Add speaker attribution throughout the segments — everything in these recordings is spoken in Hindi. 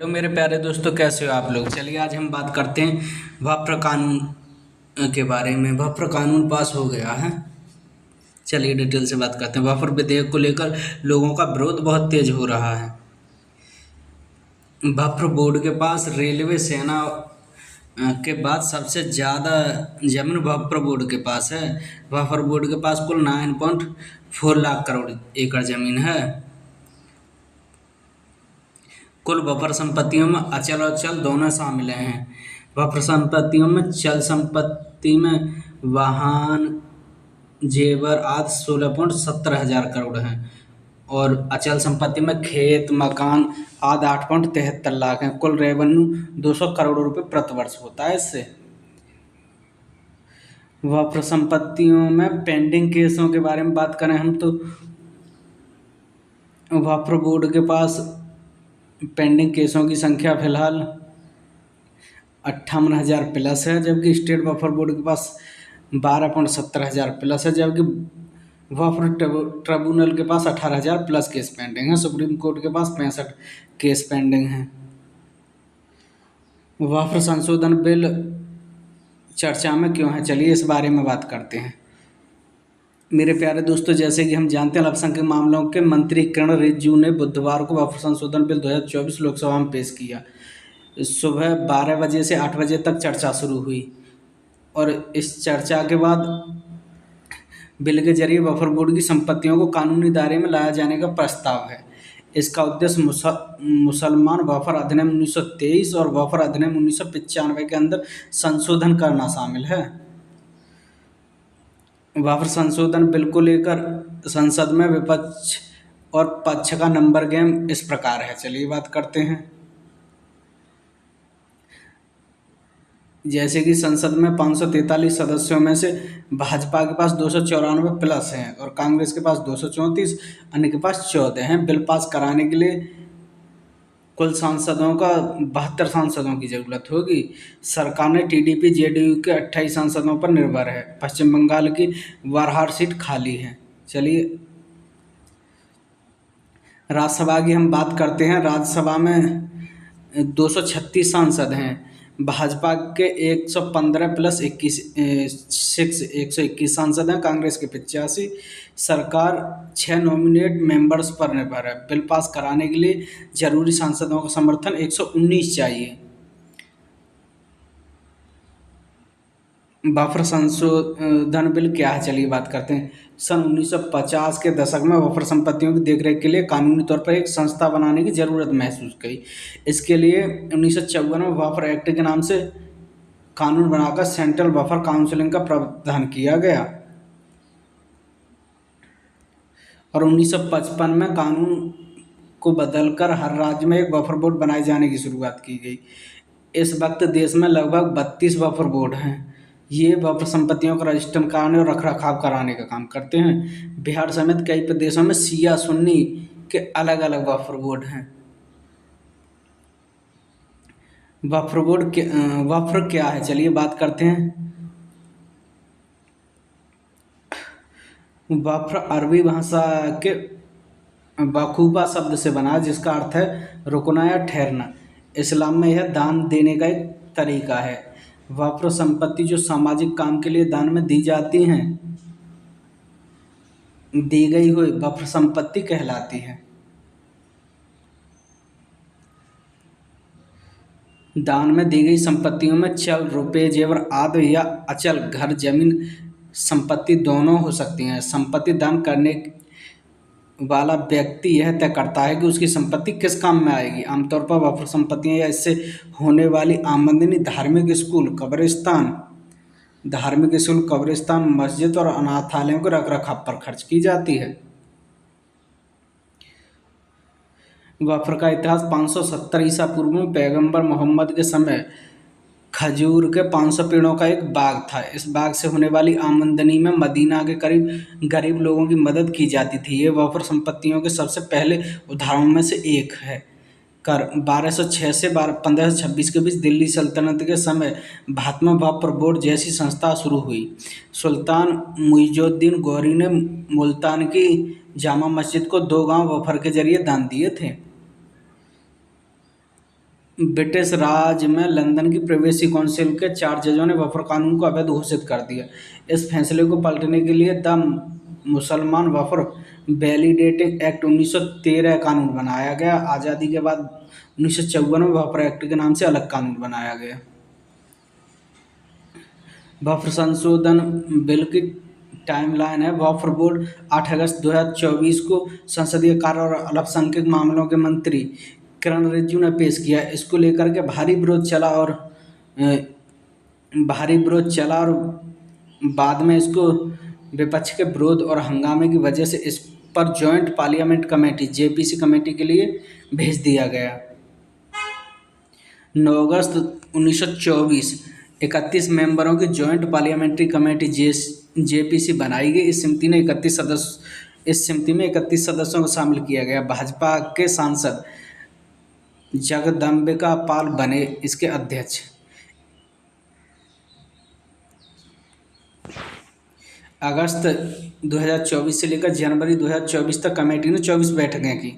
Speaker 1: तो मेरे प्यारे दोस्तों, कैसे हो आप लोग। चलिए आज हम बात करते हैं वापरा कानून के बारे में। वापरा कानून पास हो गया है। चलिए डिटेल से बात करते हैं। वापरा विधेयक को लेकर लोगों का विरोध बहुत तेज हो रहा है। वापरा बोर्ड के पास रेलवे सेना के बाद सबसे ज़्यादा जमीन वापरा बोर्ड के पास है। वापरा बोर्ड के पास कुल 9.4 लाख करोड़ एकड़ ज़मीन है। कुल बफर संपत्तियों में अचल और चल दोनों शामिल हैं। बफर संपत्तियों में चल संपत्ति में वाहन, जेवर आदि 16.70 हजार करोड़ हैं और अचल संपत्ति में खेत, मकान आदि 8.73 लाख हैं। कुल रेवेन्यू 200 करोड़ रुपए प्रति वर्ष होता है इससे। बफर संपत्तियों में पेंडिंग केसों के बारे में बात करें हम तो बफर बोर्ड के पास पेंडिंग केसों की संख्या फिलहाल 58,000 प्लस है, जबकि स्टेट बफर बोर्ड के पास 12.70 हजार प्लस है, जबकि बफर ट्रिब्यूनल के पास 18,000 प्लस केस पेंडिंग है। सुप्रीम कोर्ट के पास 65 केस पेंडिंग हैं। बफर संशोधन बिल चर्चा में क्यों है, चलिए इस बारे में बात करते हैं। मेरे प्यारे दोस्तों, जैसे कि हम जानते हैं, अल्पसंख्यक मामलों के मंत्री किरण रिजिजू ने बुधवार को बफर संशोधन बिल 2024 लोकसभा में पेश किया। सुबह 12 बजे से 8 बजे तक चर्चा शुरू हुई और इस चर्चा के बाद बिल के जरिए बफर बोर्ड की संपत्तियों को कानूनी दायरे में लाया जाने का प्रस्ताव है। इसका उद्देश्य मुसलमान बफर अधिनियम 1923 और बफर अधिनियम 1995 के अंदर संशोधन करना शामिल है। बफर संशोधन बिल को लेकर संसद में विपक्ष और पक्ष का नंबर गेम इस प्रकार है, चलिए बात करते हैं। जैसे कि संसद में 543 सदस्यों में से भाजपा के पास 294 प्लस हैं और कांग्रेस के पास 234, अन्य के पास 14 हैं। बिल पास कराने के लिए कुल सांसदों का 72 सांसदों की ज़रूरत होगी। सरकार ने टीडीपी जेडीयू के 28 सांसदों पर निर्भर है। पश्चिम बंगाल की वारहार सीट खाली है। चलिए राज्यसभा की हम बात करते हैं। राज्यसभा में 236 सांसद हैं। भाजपा के 115 प्लस 121 सांसद हैं। कांग्रेस के 85। सरकार 6 नॉमिनेट मेंबर्स पर निर्भर है। बिल पास कराने के लिए जरूरी सांसदों का समर्थन 119 चाहिए। बफर संशोधन बिल क्या है, चलिए बात करते हैं। सन 1950 के दशक में बफर संपत्तियों की देखरेख के लिए कानूनी तौर पर एक संस्था बनाने की ज़रूरत महसूस की। इसके लिए 1954 में बफर एक्ट के नाम से कानून बनाकर सेंट्रल बफर काउंसिलिंग का प्रावधान किया गया और 1955 में कानून को बदलकर हर राज्य में एक बफर बोर्ड बनाए जाने की शुरुआत की गई। इस वक्त देश में लगभग 32 बफर बोर्ड हैं। ये बफर संपत्तियों का रजिस्ट्रेशन कराने और रखरखाव कराने का काम करते हैं। बिहार समेत कई प्रदेशों में शिया सुन्नी के अलग अलग बफर बोर्ड हैं। बफर क्या है, चलिए बात करते हैं। बफर अरबी भाषा के बखूबा शब्द से बना, जिसका अर्थ है रुकना या ठहरना। इस्लाम में यह दान देने का एक तरीका है। बफर संपत्ति जो सामाजिक काम के लिए दान में दी जाती हैं, दी गई हुई बफर संपत्ति कहलाती है। दान में दी गई संपत्तियों में चल, रुपये, जेवर आदि या अचल घर, जमीन, संपत्ति दोनों हो सकती हैं। संपत्ति दान करने वाला व्यक्ति यह तय करता है कि उसकी संपत्ति किस काम में आएगी। आमतौर पर बफर संपत्तियां या इससे होने वाली आमदनी धार्मिक स्कूल, कब्रिस्तान, मस्जिद और अनाथालयों के रखरखाव पर खर्च की जाती है। बफर का इतिहास 570 ईसा पूर्व में पैगंबर मोहम्मद के समय खजूर के 500 पेड़ों का एक बाग था। इस बाग से होने वाली आमदनी में मदीना के करीब गरीब लोगों की मदद की जाती थी। ये बफर संपत्तियों के सबसे पहले उदाहरणों में से एक है। 1206 से 1526 के बीच दिल्ली सल्तनत के समय भारत में बफर बोर्ड जैसी संस्था शुरू हुई। सुल्तान मुइजुद्दीन गौरी ने मुल्तान की जामा मस्जिद को 2 गांव बफर के जरिए दान दिए थे। ब्रिटिश राज में लंदन की प्रिवेसी काउंसिल के 4 जजों ने वफर कानून को अवैध घोषित कर दिया। इस फैसले को पलटने के लिए द मुसलमान वफर वैलिडेटिंग एक्ट 1913 कानून बनाया गया। आज़ादी के बाद 1954 में वफर एक्ट के नाम से अलग कानून बनाया गया। वक्फ संशोधन बिल की टाइमलाइन है। वक्फ बोर्ड 8 अगस्त 2024 को संसदीय कार्य और अल्पसंख्यक मामलों के मंत्री किरण रिजिजू ने पेश किया। इसको लेकर के भारी विरोध चला और बाद में इसको विपक्ष के विरोध और हंगामे की वजह से इस पर joint parliament committee JPC committee के लिए भेज दिया गया। 9 अगस्त 1924 31 मेंबरों की जॉइंट पार्लियामेंट्री कमेटी जेपीसी बनाई गई। इस समिति में 31 सदस्यों को शामिल किया गया। भाजपा के सांसद जगदम्बिका पाल बने इसके अध्यक्ष। अगस्त 2024 से लेकर जनवरी 2024 तक कमेटी ने 24 बैठकें की।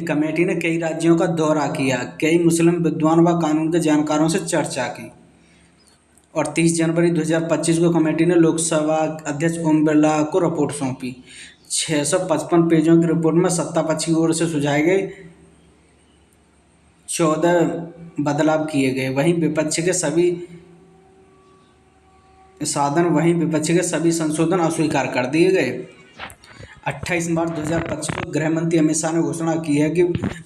Speaker 1: कमेटी ने कई राज्यों का दौरा किया, कई मुस्लिम विद्वान व कानून के जानकारों से चर्चा की और 30 जनवरी 2025 को कमेटी ने लोकसभा अध्यक्ष ओम बिरला को रिपोर्ट सौंपी। 655 पेजों की रिपोर्ट में सत्तापक्ष की ओर से सुझाए गए 14 बदलाव किए गए। वहीं विपक्ष के सभी संशोधन अस्वीकार कर दिए गए। 28 मार्च 2025 को गृह मंत्री अमित शाह ने घोषणा की है कि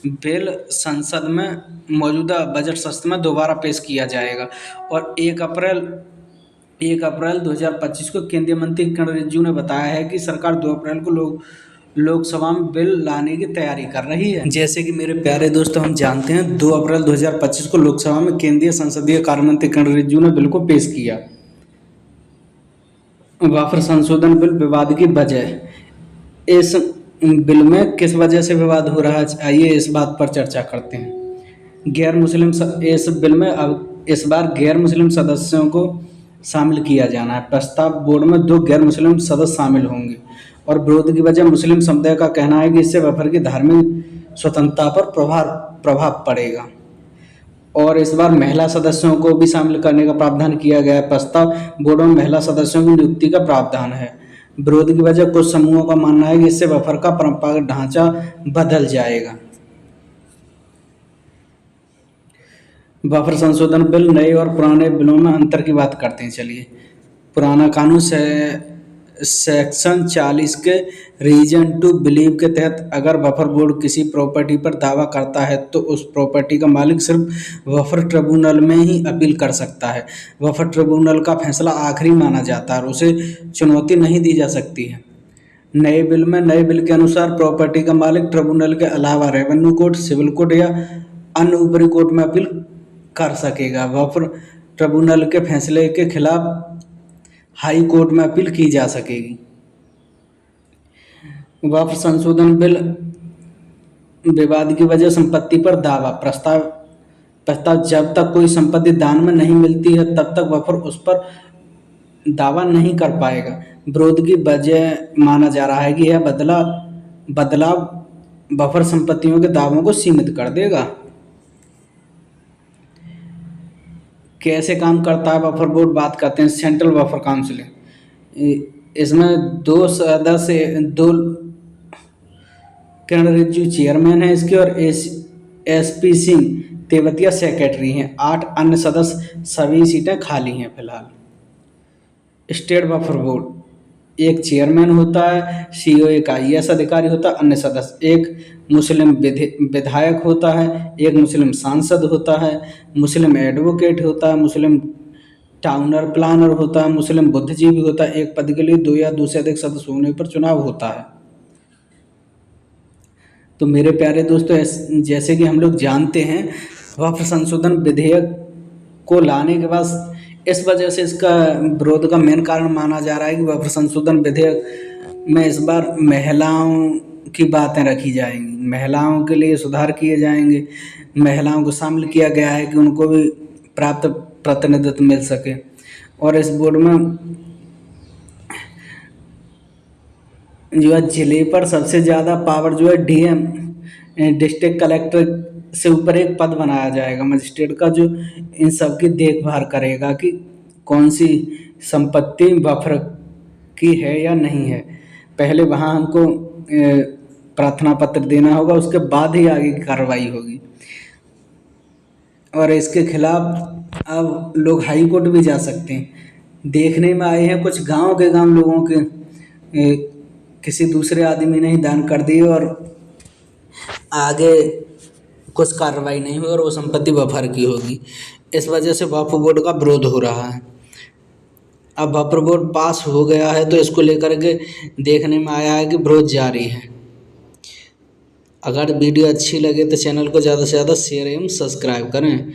Speaker 1: बिल संसद में मौजूदा बजट सत्र में दोबारा पेश किया जाएगा और 1 अप्रैल 2025 को केंद्रीय मंत्री किरण रिजिजू ने बताया है कि सरकार 2 अप्रैल को लोकसभा में बिल लाने की तैयारी कर रही है। जैसे कि मेरे प्यारे दोस्तों, हम जानते हैं 2 अप्रैल 2025 को लोकसभा में केंद्रीय संसदीय कार्य मंत्री किरण रिजिजू ने बिल को पेश किया। वक्फ संशोधन बिल विवाद की वजह, इस बिल में किस वजह से विवाद हो रहा है, आइए इस बात पर चर्चा करते हैं। इस बिल में अब इस बार गैर मुस्लिम सदस्यों को शामिल किया जाना है। प्रस्ताव बोर्ड में 2 गैर मुस्लिम सदस्य शामिल होंगे और विरोध की वजह मुस्लिम समुदाय का कहना है कि इससे वफर की धार्मिक स्वतंत्रता पर प्रभाव पड़ेगा और इस बार महिला सदस्यों को भी शामिल करने का प्रावधान किया गया है। प्रस्ताव बोर्ड में महिला सदस्यों की नियुक्ति का प्रावधान है। विरोध की वजह कुछ समूहों का मानना है कि इससे वफर का परंपरागत ढांचा बदल जाएगा। वफर संशोधन बिल नए और पुराने बिलों में अंतर की बात करते हैं। चलिए, पुराना कानून सेक्शन 40 के रीजन टू बिलीव के तहत अगर वफर बोर्ड किसी प्रॉपर्टी पर दावा करता है तो उस प्रॉपर्टी का मालिक सिर्फ वफर ट्रिब्यूनल में ही अपील कर सकता है। वफर ट्रिब्यूनल का फैसला आखिरी माना जाता है और उसे चुनौती नहीं दी जा सकती है। नए बिल के अनुसार प्रॉपर्टी का मालिक ट्रिब्यूनल के अलावा रेवेन्यू कोर्ट, सिविल कोर्ट या अन्य ऊपरी कोर्ट में अपील कर सकेगा। वफर ट्रिब्यूनल के फैसले के खिलाफ हाई कोर्ट में अपील की जा सकेगी। वक्फ संशोधन बिल विवाद की वजह संपत्ति पर दावा, प्रस्ताव जब तक कोई संपत्ति दान में नहीं मिलती है तब तक वफर उस पर दावा नहीं कर पाएगा। विरोध की वजह माना जा रहा है कि यह बदलाव वफर संपत्तियों के दावों को सीमित कर देगा। कैसे काम करता है वफर बोर्ड, बात करते हैं। सेंट्रल वफर काउंसिल, इसमें 2 सदस्य, 2 किरण रिजिजू चेयरमैन है इसके और एसपी सिंह तेवतिया सेक्रेटरी हैं। 8 अन्य सदस्य, सभी सीटें खाली हैं फिलहाल। स्टेट वफर बोर्ड, एक चेयरमैन होता है, सीईओ एक आईएएस अधिकारी होता है, अन्य सदस्य, एक मुस्लिम विधायक होता है, एक मुस्लिम सांसद होता है, मुस्लिम एडवोकेट होता है, मुस्लिम टाउनर प्लानर होता है, मुस्लिम बुद्धिजीवी होता है। एक पद के लिए 2 या 2 से अधिक सदस्य होने पर चुनाव होता है। तो मेरे प्यारे दोस्तों, जैसे कि हम लोग जानते हैं वक्फ संशोधन विधेयक को लाने के बाद इस वजह से इसका विरोध का मेन कारण माना जा रहा है कि वक्फ संशोधन विधेयक में इस बार महिलाओं की बातें रखी जाएंगी, महिलाओं के लिए सुधार किए जाएंगे, महिलाओं को शामिल किया गया है कि उनको भी प्राप्त प्रतिनिधित्व मिल सके। और इस बोर्ड में जो है जिले पर सबसे ज़्यादा पावर जो है डीएम डिस्ट्रिक्ट कलेक्टर से ऊपर एक पद बनाया जाएगा मजिस्ट्रेट का, जो इन सब की देखभाल करेगा कि कौन सी संपत्ति बफर की है या नहीं है। पहले वहाँ हमको प्रार्थना पत्र देना होगा, उसके बाद ही आगे की कार्रवाई होगी। और इसके खिलाफ अब लोग हाई कोर्ट भी जा सकते हैं। देखने में आए हैं कुछ गांव के लोगों के किसी दूसरे आदमी ने ही दान कर दी और आगे कुछ कार्रवाई नहीं हुई और वो संपत्ति बफर की होगी। इस वजह से वक्फ बोर्ड का विरोध हो रहा है। अब वक्फ बोर्ड पास हो गया है तो इसको लेकर के देखने में आया है कि विरोध जारी है। अगर वीडियो अच्छी लगे तो चैनल को ज़्यादा से ज़्यादा शेयर एवं सब्सक्राइब करें।